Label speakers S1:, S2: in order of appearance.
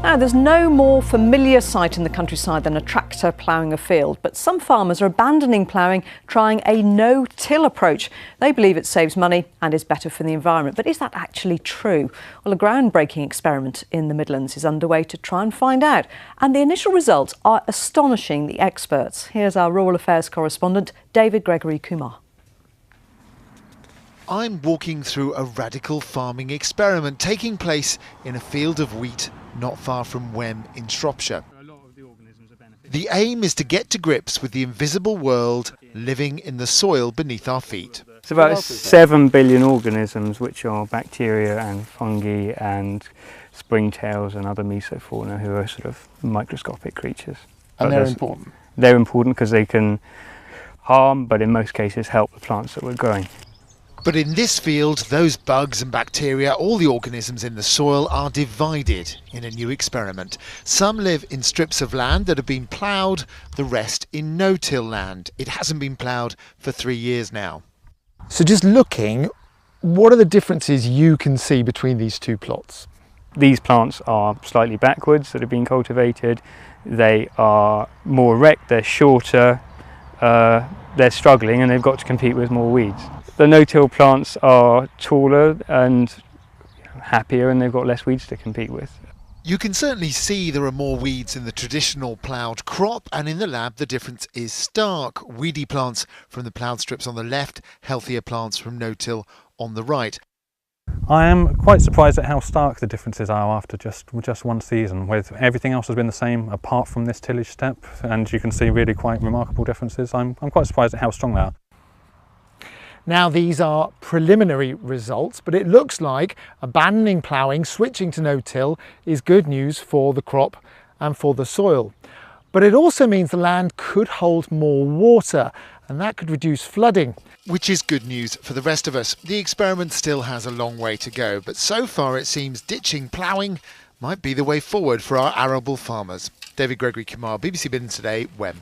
S1: Now, there's no more familiar sight in the countryside than a tractor ploughing a field, but some farmers are abandoning ploughing, trying a no-till approach. They believe it saves money and is better for the environment. But is that actually true? Well, a groundbreaking experiment in the Midlands is underway to try and find out. And the initial results are astonishing the experts. Here's our Rural Affairs correspondent, David Gregory Kumar.
S2: I'm walking through a radical farming experiment taking place in a field of wheat not far from Wem in Shropshire. The aim is to get to grips with the invisible world living in the soil beneath our feet.
S3: It's about 7 billion organisms, which are bacteria and fungi and springtails and other mesofauna, who are sort of microscopic creatures.
S4: And they're important?
S3: They're important because they can harm, but in most cases help the plants that we're growing.
S2: But in this field, those bugs and bacteria, all the organisms in the soil, are divided in a new experiment. Some live in strips of land that have been ploughed, the rest in no-till land. It hasn't been ploughed for 3 years now.
S4: So just looking, what are the differences you can see between these two plots?
S3: These plants are slightly backwards that have been cultivated. They are more erect, they're shorter, they're struggling, and they've got to compete with more weeds. The no-till plants are taller and happier, and they've got less weeds to compete with.
S2: You can certainly see there are more weeds in the traditional ploughed crop, and in the lab the difference is stark. Weedy plants from the ploughed strips on the left, healthier plants from no-till on the right.
S5: I am quite surprised at how stark the differences are after just one season, with everything else has been the same apart from this tillage step, and you can see really quite remarkable differences. I'm quite surprised at how strong they are.
S4: Now, these are preliminary results, but it looks like abandoning ploughing, switching to no-till is good news for the crop and for the soil. But it also means the land could hold more water, and that could reduce flooding.
S2: Which is good news for the rest of us. The experiment still has a long way to go, but so far it seems ditching ploughing might be the way forward for our arable farmers. David Gregory Kumar, BBC Midlands Today, Wem.